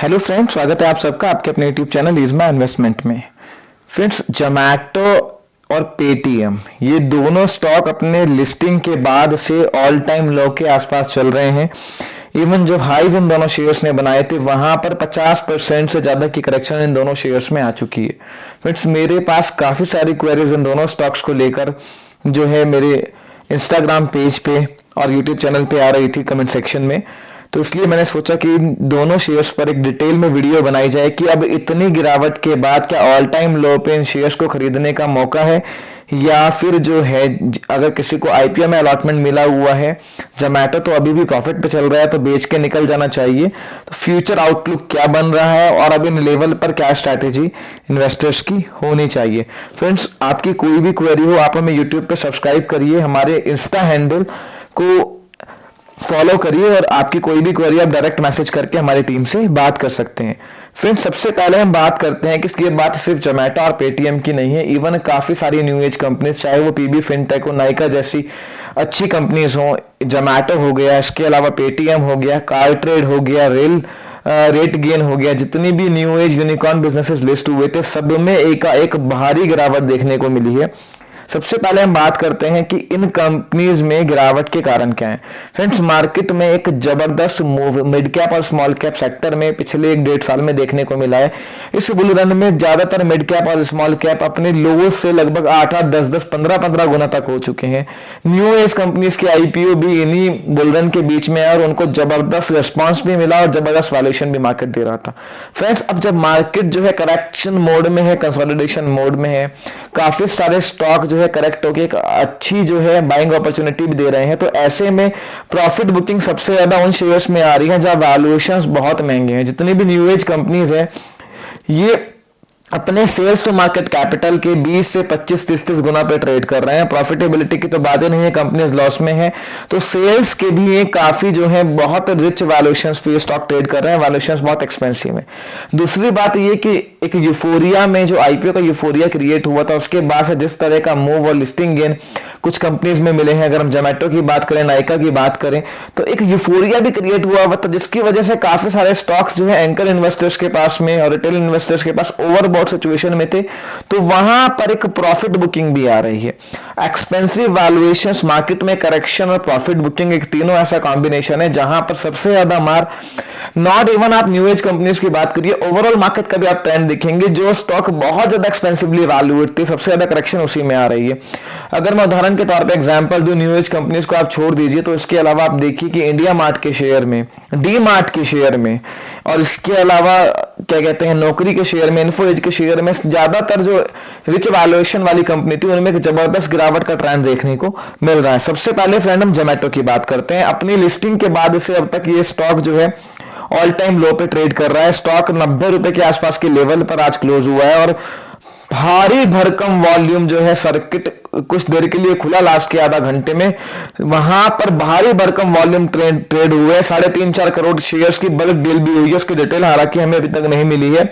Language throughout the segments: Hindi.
हेलो फ्रेंड्स, स्वागत है आप सबका आपके अपने यूट्यूब चैनल इज़मा इन्वेस्टमेंट में। फ्रेंड्स, जोमैटो और पेटीएम ये दोनों स्टॉक अपने लिस्टिंग के बाद से ऑल टाइम लो के आसपास चल रहे हैं। इवन जो हाईज इन दोनों शेयर्स ने बनाए थे वहां पर 50% से ज़्यादा की करेक्शन इन दोनों शेयर्स में आ चुकी है। फ्रेंड्स, मेरे पास काफ़ी सारी क्वेरीज इन दोनों स्टॉक्स को लेकर जो है मेरे इंस्टाग्राम पेज पे और यूट्यूब चैनल पे आ रही थी कमेंट सेक्शन में। तो इसलिए मैंने सोचा कि इन दोनों शेयर्स पर एक डिटेल में वीडियो बनाई जाए कि अब इतनी गिरावट के बाद क्या ऑल टाइम लो पे इन शेयर्स को खरीदने का मौका है, या फिर जो है अगर किसी को आईपीओ में अलॉटमेंट मिला हुआ है, जोमैटो तो अभी भी प्रॉफिट पे चल रहा है तो बेच के निकल जाना चाहिए। तो फ्यूचर आउटलुक क्या बन रहा है और अब इन लेवल पर क्या स्ट्रैटेजी इन्वेस्टर्स की होनी चाहिए। फ्रेंड्स, आपकी कोई भी क्वेरी हो आप हमें यूट्यूब पे सब्सक्राइब करिए, हमारे इंस्टा हैंडल को फॉलो करिए और आपकी कोई भी क्वेरी आप डायरेक्ट मैसेज करके हमारी टीम से बात कर सकते हैं। फ्रेंड्स, सबसे पहले हम बात करते हैं कि ये बात सिर्फ जोमैटो और पेटीएम की नहीं है। इवन काफी सारी न्यू एज कंपनीज, चाहे वो पीबी फिनटेक हो, नाइका जैसी अच्छी कंपनीज हो, जोमैटो हो गया, इसके अलावा पेटीएम हो गया, कार ट्रेड हो गया, रेट गेन हो गया, जितनी भी new age unicorn businesses list हुए थे सब में एक भारी गिरावट देखने को मिली है। सबसे पहले हम बात करते हैं कि इन कंपनीज में गिरावट के कारण क्या है। फ्रेंड्स, मार्केट में एक जबरदस्त मूव मिड कैप और स्मॉल कैप सेक्टर में पिछले 1-1.5 साल में देखने को मिला है। इस बुल रन में ज्यादातर मिड कैप और स्मॉल कैप अपने लोअर्स से लगभग 8-8, 10-10, 15-15 गुना तक हो चुके हैं। न्यू एज कंपनीज के आईपीओ भी इन्हीं बुल रन के बीच में है और उनको जबरदस्त रिस्पॉन्स भी मिला और जबरदस्त वैल्यूएशन भी मार्केट दे रहा था। फ्रेंड्स, अब जब मार्केट जो है करेक्शन मोड में है, कंसोलिडेशन मोड में है, काफी सारे स्टॉक जो है करेक्ट होके एक अच्छी जो है बाइंग अपॉर्चुनिटी भी दे रहे हैं, तो ऐसे में प्रॉफिट बुकिंग सबसे ज्यादा उन शेयर्स में आ रही है जहां वैल्यूएशंस बहुत महंगे हैं। जितनी भी न्यू एज कंपनीज है ये अपने सेल्स टू मार्केट कैपिटल के 20 से 25-30 गुना पे ट्रेड कर रहे हैं। प्रॉफिटेबिलिटी की तो बातें नहीं है, कंपनीज लॉस में है, तो सेल्स के भी ये काफी जो है बहुत रिच वैल्यूएशंस पे स्टॉक ट्रेड कर रहे हैं, वैल्यूएशंस बहुत एक्सपेंसिव है। दूसरी बात ये कि एक यूफोरिया में जो आईपीओ का यूफोरिया क्रिएट हुआ था उसके बाद से जिस तरह का मूव और लिस्टिंग गेन कुछ कंपनीज में मिले हैं, अगर हम जोमैटो की बात करें, नाइका की बात करें, तो एक यूफोरिया भी क्रिएट हुआ था जिसकी वजह से काफी सारे स्टॉक्स जो है एंकर इन्वेस्टर्स के पास में और रिटेल इन्वेस्टर्स के पास ओवरबॉट सिचुएशन में थे, तो वहां पर एक प्रॉफिट बुकिंग भी आ रही है। एक्सपेंसिव वैल्यूएशंस, मार्केट में करेक्शन और प्रॉफिट बुकिंग, एक तीनों ऐसा कॉम्बिनेशन है जहां पर सबसे ज्यादा मार नॉट इवन आप न्यू एज कंपनीज की बात करिए, ओवरऑल मार्केट का भी आप ट्रेंड देखेंगे, जो स्टॉक बहुत ज्यादा एक्सपेंसिवली वैल्यूएट थे सबसे ज्यादा करेक्शन उसी में आ रही है। अगर मैं उदाहरण के तौर पे एग्जांपल दूं, न्यू एज कंपनीज को आप छोड़ दीजिए तो इसके अलावा आप देखिए कि इंडिया मार्ट के शेयर में, डी मार्ट के शेयर में और इसके अलावा क्या कहते हैं नौकरी के शेयर में, इन्फो एज के शेयर में ज्यादातर जो रिच वैल्यूएशन वाली कंपनी थी उनमें एक जबरदस्त गिरावट का ट्रेंड देखने को मिल रहा है। सबसे पहले फ्रेंड हम जोमैटो की बात करते हैं। अपनी लिस्टिंग के बाद से अब तक ये स्टॉक जो है ऑल टाइम लो पे ट्रेड कर रहा है। स्टॉक 90 रुपए के आसपास के लेवल पर आज क्लोज हुआ है और भारी भरकम वॉल्यूम जो है सर्किट कुछ देर के लिए खुला लास्ट के आधा घंटे में, वहां पर भारी भरकम वॉल्यूम ट्रेड हुए हैं। 3.5-4 करोड़ शेयर्स की बल्क डील भी हुई है। उसकी डिटेल हालांकि हमें अभी तक नहीं मिली है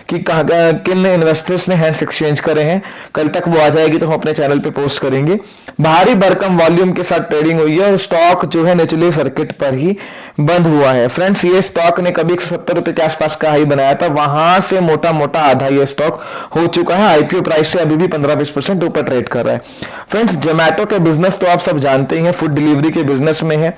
कि किन इन्वेस्टर्स ने हैंड्स एक्सचेंज करे हैं। कल तक वो आ जाएगी तो हम अपने चैनल पे पोस्ट करेंगे। भारी भरकम वॉल्यूम के साथ ट्रेडिंग हुई है और स्टॉक जो है निचले सर्किट पर ही बंद हुआ है। फ्रेंड्स, ये स्टॉक ने कभी 170 रुपए के आसपास का हाई बनाया था, वहां से मोटा मोटा आधा ये स्टॉक हो चुका है। आईपीओ प्राइस से अभी भी 15-20% ऊपर ट्रेड कर रहा है। फ्रेंड्स, जोमैटो के बिजनेस तो आप सब जानते ही हैं, फूड डिलीवरी के बिजनेस में है।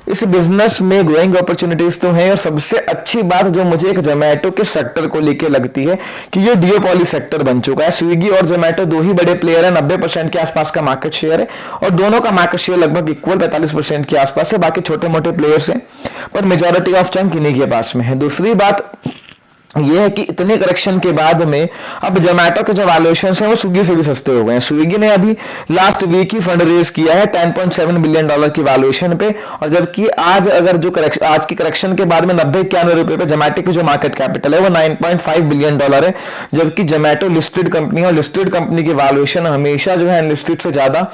इस बिजनेस में ग्रोइंग अपॉर्चुनिटीज तो हैं और सबसे अच्छी बात जो मुझे एक जोमैटो के सेक्टर को लेके लगती है कि ये डिओपॉली सेक्टर बन चुका है। स्विगी और जोमैटो दो ही बड़े प्लेयर हैं, 90% के आसपास का मार्केट शेयर है और दोनों का मार्केट शेयर लगभग इक्वल 45% के आसपास है। बाकी छोटे मोटे प्लेयर्स हैं पर मेजोरिटी ऑफ चंक इन्हीं के पास में है। दूसरी बात यह है कि इतने करेक्शन के बाद में अब जोमैटो के जो वैल्यूएशन है वो स्विगी से भी सस्ते हो गए हैं। स्विगी ने अभी लास्ट वीक ही फंड रेज किया है 10.7 बिलियन डॉलर की वैल्यूएशन पे, और जबकि आज अगर जो आज की करेक्शन के बाद में 90-91 रुपए पे जोमैटो की जो मार्केट कैपिटल है वो 9.5 बिलियन डॉलर है, जबकि जोमैटो लिस्टेड कंपनी है और लिस्टेड कंपनी की वैल्यूएशन हमेशा जो है अनलिस्टेड से ज्यादा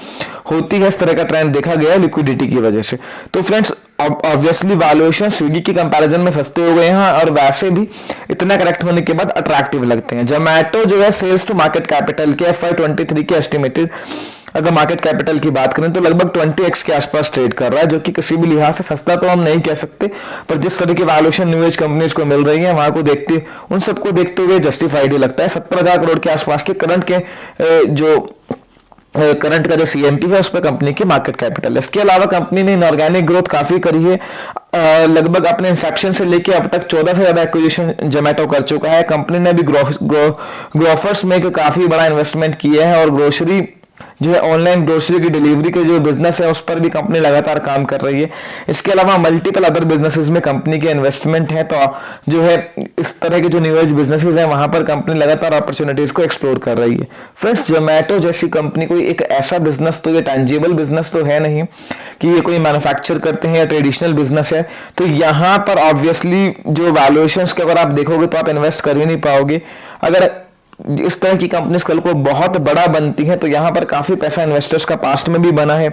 होती है। इस तरह का ट्रेंड देखा गया है लिक्विडिटी की वजह से। तो फ्रेंड्स, ऑब्वियसली वैल्यूएशन स्विगी की कंपैरिजन में सस्ते हो गए हैं और वैसे भी इतना करेक्ट होने के बाद अट्रैक्टिव लगते हैं। जोमैटो जो है सेल्स टू मार्केट कैपिटल के FY23 के एस्टिमेटेड अगर मार्केट कैपिटल की बात करें तो लगभग 20x के आसपास ट्रेड कर रहा है, जो कि किसी भी लिहाज से सस्ता तो हम नहीं कह सकते, पर जिस तरह की वैल्यूएशन न्यू एज कंपनीज को मिल रही है वहां को देखते उन सबको देखते हुए जस्टिफाइड ही लगता है। 70,000 करोड़ के आसपास के करंट का जो सीएमपी है उस पर कंपनी की मार्केट कैपिटल है। इसके अलावा कंपनी ने इनऑर्गेनिक ग्रोथ काफी करी है। लगभग अपने इंसेप्शन से लेके अब तक 14 से ज्यादा एक्विजिशन जोमेटो कर चुका है। कंपनी ने भी ग्रोफर्स में एक काफी बड़ा इन्वेस्टमेंट किया है और ग्रोसरी जो है ऑनलाइन ग्रोसरी की डिलीवरी के जो बिजनेस है उस पर भी कंपनी लगातार काम कर रही है। इसके अलावा मल्टीपल अदर बिजनेसेस में कंपनी के इन्वेस्टमेंट है, तो जो है इस तरह के जो न्यू एज बिजनेसेस हैं वहां पर कंपनी लगातार अपॉर्चुनिटीज को एक्सप्लोर कर रही है। फ्रेंड्स, जोमेटो जैसी कंपनी कोई एक ऐसा बिजनेस तो ये टैंजिबल बिजनेस तो है नहीं कि ये कोई मैन्युफैक्चर करते हैं या ट्रेडिशनल बिजनेस है, तो यहाँ पर ऑब्वियसली जो वैल्यूएशंस के अगर आप देखोगे तो आप इन्वेस्ट कर ही नहीं पाओगे। अगर इस तरह की कंपनीज कल को बहुत बड़ा बनती है तो यहाँ पर काफी पैसा इन्वेस्टर्स का पास्ट में भी बना है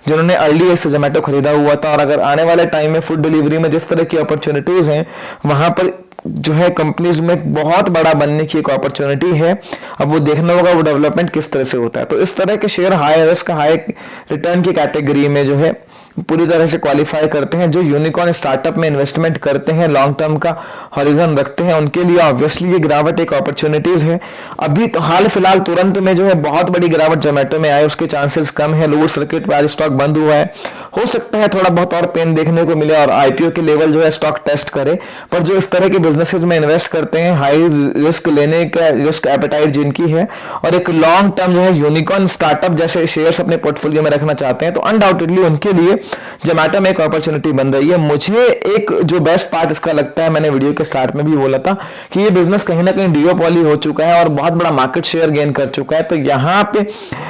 जिन्होंने अर्ली एज से जोमेटो खरीदा हुआ था, और अगर आने वाले टाइम में फूड डिलीवरी में जिस तरह की अपॉर्चुनिटीज हैं वहां पर जो है कंपनीज में बहुत बड़ा बनने की एक अपॉर्चुनिटी है। अब वो देखना होगा वो डेवलपमेंट किस तरह से होता है। तो इस तरह के share high risk high return की कैटेगरी में जो है पूरी तरह से क्वालिफाई करते हैं। जो यूनिकॉर्न स्टार्टअप में इन्वेस्टमेंट करते हैं, लॉन्ग टर्म का हॉरिजन रखते हैं, उनके लिए ऑब्वियसली ये गिरावट एक अपॉर्चुनिटीज है। अभी तो हाल फिलहाल तुरंत में जो है बहुत बड़ी गिरावट जोमेटो में आए उसके चांसेस कम है। लोअर सर्किट पे आज स्टॉक बंद हुआ है, हो सकता है थोड़ा बहुत और पेन देखने को मिले और आईपीओ के लेवल जो है स्टॉक टेस्ट करे। पर जो इस तरह के बिजनेसेस में इन्वेस्ट करते हैं, हाई रिस्क लेने का रिस्क एपेटाइट जिनकी है और एक लॉन्ग टर्म जो है यूनिकॉर्न स्टार्टअप जैसे शेयर्स अपने पोर्टफोलियो में रखना चाहते हैं, तो अनडाउटेडली उनके लिए जोमेटो में एक अपॉर्चुनिटी बन रही है। मुझे एक जो बेस्ट पार्ट इसका लगता है, मैंने वीडियो के स्टार्ट में भी बोला था कि ये बिजनेस कहीं ना कहीं डिओपॉली हो चुका है और बहुत बड़ा मार्केट शेयर गेन कर चुका है। तो यहाँ पे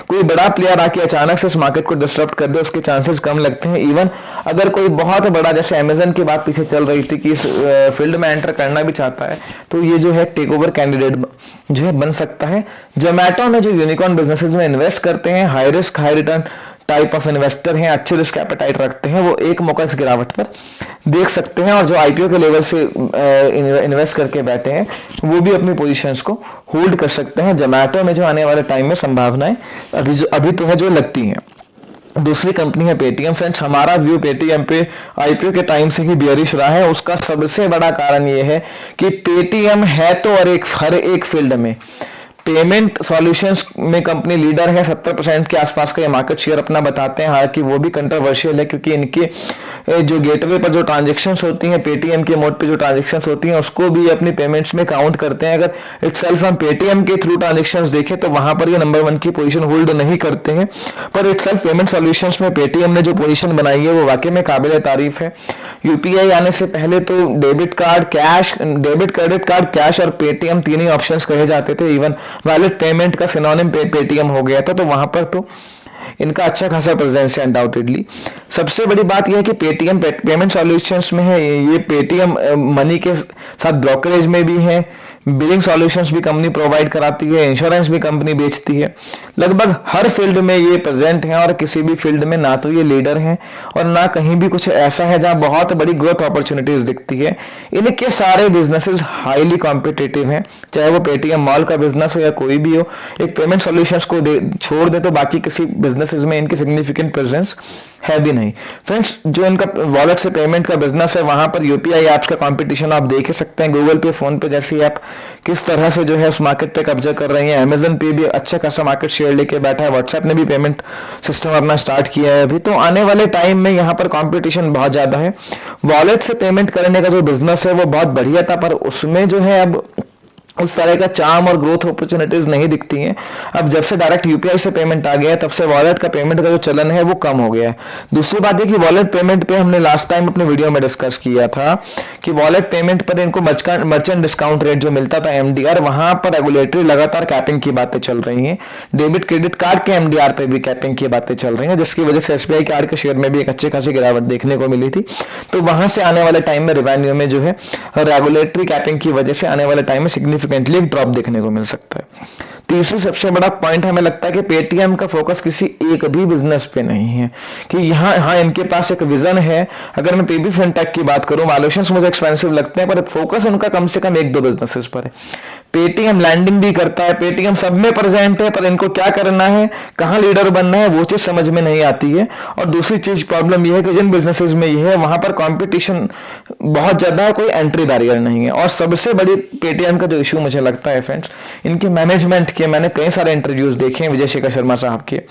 कोई बड़ा प्लेयर आके अचानक से इस मार्केट को डिस्टर्ब कर दे उसके चांसेस कम लगते हैं। इवन अगर कोई बहुत बड़ा जैसे अमेजन की बात पीछे चल रही थी कि इस फील्ड में एंटर करना भी चाहता है, तो ये जो है टेक ओवर कैंडिडेट जो है बन सकता है। जोमेटो में जो यूनिकॉर्न बिजनेसेस में इन्वेस्ट करते हैं, high risk high return type of investor हैं, अच्छे रिस्क एपेटाइट रखते हैं, वो एक मौका इस गिरावट पर देख सकते हैं। और जो आईपीओ के लेवल से इन्वेस्ट करके बैठे हैं वो भी अपनी पोजीशंस को होल्ड कर सकते हैं। जोमेटो में जो आने वाले टाइम में संभावनाएं अभी तो है जो लगती हैं। दूसरी कंपनी है पेटीएम। फ्रेंड्स, हमारा व्यू पेटीएम पे आईपीओ के टाइम से ही बियरिश रहा है। उसका सबसे बड़ा कारण ये है कि पेटीएम है तो और हर एक फील्ड में पेमेंट सॉल्यूशंस में कंपनी लीडर है। 70% के आसपास का ये मार्केट शेयर अपना बताते हैं। हालांकि वो भी कंट्रोवर्शियल है क्योंकि इनके जो गेटवे पर जो ट्रांजैक्शंस होती हैं, पेटीएम के मोड पे जो ट्रांजैक्शंस होती हैं उसको भी अपनी पेमेंट्स में काउंट करते हैं। अगर इटसेल्फ हम पेटीएम के थ्रू ट्रांजैक्शंस देखें तो वहां पर ये नंबर 1 की पोजीशन होल्ड नहीं करते हैं, पर इटसेल्फ पेमेंट सॉल्यूशंस में पेटीएम ने जो पोजीशन बनाई है वो वाकई में काबिल तारीफ है। यूपीआई आने से पहले तो डेबिट क्रेडिट कार्ड कैश और पेटीएम तीन ही ऑप्शंस कहे जाते थे। इवन वैलिड पेमेंट का सिनोनिम पेटीएम हो गया था, तो वहां पर तो इनका अच्छा खासा प्रेजेंस है अनडाउटेडली। सबसे बड़ी बात यह है कि पेटीएम पेमेंट सॉल्यूशंस में है, ये पेटीएम मनी के साथ ब्रोकरेज में भी है, बिलिंग सॉल्यूशंस भी कंपनी प्रोवाइड कराती है, इंश्योरेंस भी कंपनी बेचती है। लगभग हर फील्ड में ये प्रेजेंट है और किसी भी फील्ड में ना तो ये लीडर है और ना कहीं भी कुछ ऐसा है जहां बहुत बड़ी ग्रोथ अपॉर्चुनिटीज दिखती है। इनके सारे बिजनेसेस हाईली कॉम्पिटिटिव हैं, चाहे वो पेटीएम मॉल का बिजनेस हो या कोई भी हो। एक पेमेंट सॉल्यूशंस को छोड़ दे तो बाकी किसी बिजनेसेस में इनकी सिग्निफिकेंट प्रेजेंस है भी नहीं। फ्रेंड्स, जो इनका वॉलेट से पेमेंट का बिजनेस है वहां पर यूपीआई ऐप्स का कंपटीशन आप देख सकते हैं। गूगल पे, फोन पे जैसी ऐप किस तरह से जो है उस मार्केट पे कब्जा कर रही है। अमेजन पे भी अच्छा खासा मार्केट शेयर लेके बैठा है। व्हाट्सएप ने भी पेमेंट सिस्टम अपना स्टार्ट किया है अभी। तो आने वाले टाइम में यहाँ पर कंपटीशन बहुत ज्यादा है। वॉलेट से पेमेंट करने का जो बिजनेस है वो बहुत बढ़िया था, पर उसमें जो है अब उस तरह का चार्म और ग्रोथ अपॉर्चुनिटीज नहीं दिखती हैं। अब जब से डायरेक्ट यूपीआई से पेमेंट आ गया है तब से वॉलेट का पेमेंट का जो चलन है वो कम हो गया है। दूसरी बात है कि वॉलेट पेमेंट पे हमने लास्ट टाइम अपने वीडियो में डिस्कस किया था कि वॉलेट पेमेंट पर इनको मर्चेंट डिस्काउंट रेट जो मिलता था एमडीआर, वहां पर रेगुलेटरी लगातार कैपिंग की बातें चल रही हैं। डेबिट क्रेडिट कार्ड के एमडीआर पे भी कैपिंग की बातें चल रही हैं, जिसकी वजह से एसबीआई कार्ड के शेयर में भी एक अच्छी खासी गिरावट देखने को मिली थी। तो वहां से आने वाले टाइम में रिवेन्यू में जो है रेगुलेटरी कैपिंग की वजह से आने वाले टाइम में सिग्निफिकेंटली ड्रॉप देखने को मिल सकता है। तीसरी सबसे बड़ा पॉइंट हमें लगता है कि पेटीएम का फोकस किसी एक भी बिजनेस पे नहीं है, कि यहाँ हाँ इनके पास एक विजन है। अगर मैं पीबी फिनटेक की बात करूं, वैल्यूएशंस मुझे एक्सपेंसिव लगते हैं, पर फोकस उनका कम से कम एक दो बिजनेसेस पर है। पेटीएम लैंडिंग भी करता है, पेटीएम सब में प्रेजेंट है, पर इनको क्या करना है, कहां लीडर बनना है, वो चीज समझ में नहीं आती है। और दूसरी चीज प्रॉब्लम यह है कि जिन बिजनेसेस में ये है वहां पर कंपटीशन बहुत ज्यादा है, कोई एंट्री बैरियर नहीं है। और सबसे बड़ी पेटीएम का जो इशू मुझे लगता है फ्रेंड्स, इनके मैनेजमेंट के, मैंने कई सारे इंटरव्यूज देखे हैं विजय शेखर शर्मा साहब के।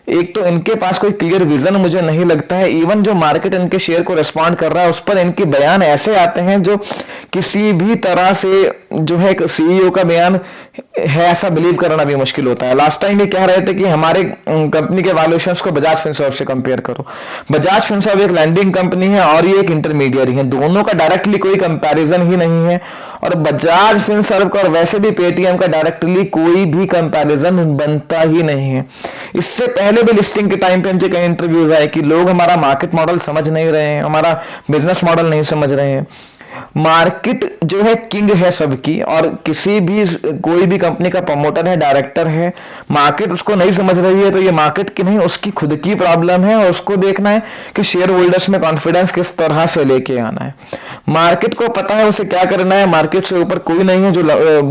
एक तो इनके पास कोई क्लियर विजन मुझे नहीं लगता है। इवन जो मार्केट इनके शेयर को रिस्पॉन्ड कर रहा है उस पर इनके बयान ऐसे आते हैं जो किसी भी तरह से जो है एक सीईओ का बयान है ऐसा बिलीव करना भी मुश्किल होता है। लास्ट टाइम ये कह रहे थे कि हमारे कंपनी के वैल्यूएशंस को बजाज फिनसर्व से कंपेयर करो। बजाज फिनसर्व एक लैंडिंग कंपनी है और ये एक इंटरमीडियरी है, दोनों का डायरेक्टली कोई कंपैरिजन ही नहीं है। और बजाज फिनसर्व का और वैसे भी पेटीएम का डायरेक्टली कोई भी कंपैरिजन बनता ही नहीं है। इससे पहले भी लिस्टिंग के टाइम पे मुझे कई इंटरव्यूज आए कि लोग हमारा मार्केट मॉडल समझ नहीं रहे हैं, हमारा बिजनेस मॉडल नहीं समझ रहे हैं। मार्केट जो है किंग है सबकी, और किसी भी कोई भी कंपनी का प्रमोटर है, डायरेक्टर है, मार्केट उसको नहीं समझ रही है तो ये मार्केट की नहीं, उसकी खुद की प्रॉब्लम है। और उसको देखना है कि शेयर होल्डर्स में कॉन्फिडेंस किस तरह से लेके आना है। मार्केट को पता है उसे क्या करना है, मार्केट से ऊपर कोई नहीं है।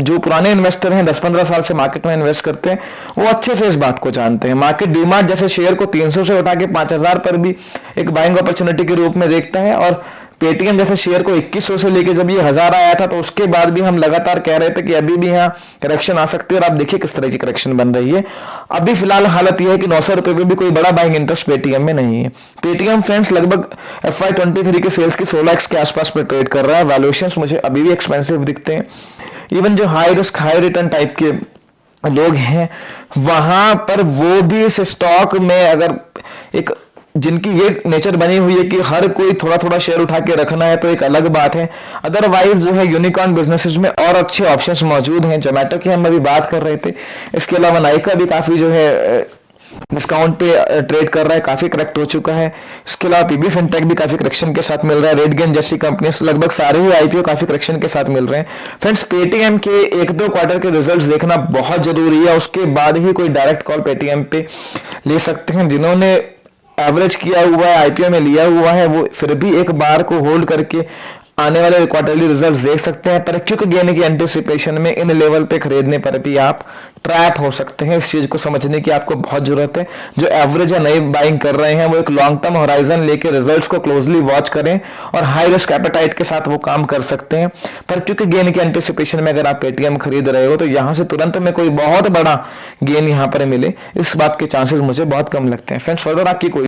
जो पुराने इन्वेस्टर हैं 10-15 साल से मार्केट में इन्वेस्ट करते हैं, वो अच्छे से इस बात को जानते हैं। मार्केट डीमार्ट जैसे शेयर को 300 से उठा के 5000 पर भी एक बाइंग अपॉर्चुनिटी के रूप में देखता है, और पेटीएम जैसे शेयर को 2100 से लेके जब ये 1000 आया था तो उसके बाद भी हम लगातार कह रहे थे कि अभी भी यहाँ करेक्शन आ सकती है, और आप देखिए किस तरह की करेक्शन बन रही है। अभी फिलहाल हालत यह है कि 900 रुपए पे भी कोई बड़ा बाइंग इंटरेस्ट पेटीएम में नहीं है। पेटीएम फ्रेंड्स लगभग FY23 के सेल्स की 16x के आसपास पे ट्रेड कर रहा है। वैल्यूएशंस मुझे अभी भी एक्सपेंसिव दिखते हैं। इवन जो high risk high return type के लोग हैं वहां पर वो भी इस स्टॉक में अगर एक जिनकी ये नेचर बनी हुई है कि हर कोई थोड़ा थोड़ा शेयर उठा के रखना है तो एक अलग बात है। अदरवाइज जो है यूनिकॉर्न बिजनेसेस में और अच्छे ऑप्शंस मौजूद हैं। जोमेटो की हम अभी बात कर रहे थे, इसके अलावा नाइका भी काफी जो है डिस्काउंट पे ट्रेड कर रहा है, काफी करेक्ट हो चुका है। इसके अलावा पीबी फिनटेक भी काफी करेक्शन के साथ मिल रहा है। रेडगेन जैसी कंपनी लगभग सारे ही आईपीओ काफी करेक्शन के साथ मिल रहे हैं। फ्रेंड्स पेटीएम के 1-2 क्वार्टर के रिजल्ट्स देखना बहुत जरूरी है, उसके बाद ही कोई डायरेक्ट कॉल पेटीएम पे ले सकते हैं। जिन्होंने एवरेज किया हुआ है, आईपीओ में लिया हुआ है, वो फिर भी एक बार को होल्ड करके आने वाले क्वार्टरली रिजल्ट्स देख सकते हैं। पर क्योंकि गेन की एंटिसिपेशन में इन लेवल पे खरीदने पर भी आप ट्रैप हो सकते हैं। इस चीज को समझने की आपको बहुत जरूरत है। जो एवरेज या नई बाइंग कर रहे हैं वो एक लॉन्ग टर्म होराइजन लेके रिजल्ट्स को क्लोजली वॉच करें और हाई रिस्क एपेटाइट के साथ वो काम कर सकते हैं। पर क्योंकि गेन की एंटिसिपेशन में अगर आप पेटीएम खरीद रहे हो तो यहां से तुरंत में कोई बहुत बड़ा गेन यहां पर मिले, इस बात के चांसेस मुझे बहुत कम लगते हैं। फ्रेंड्स फर्दर आपकी कोई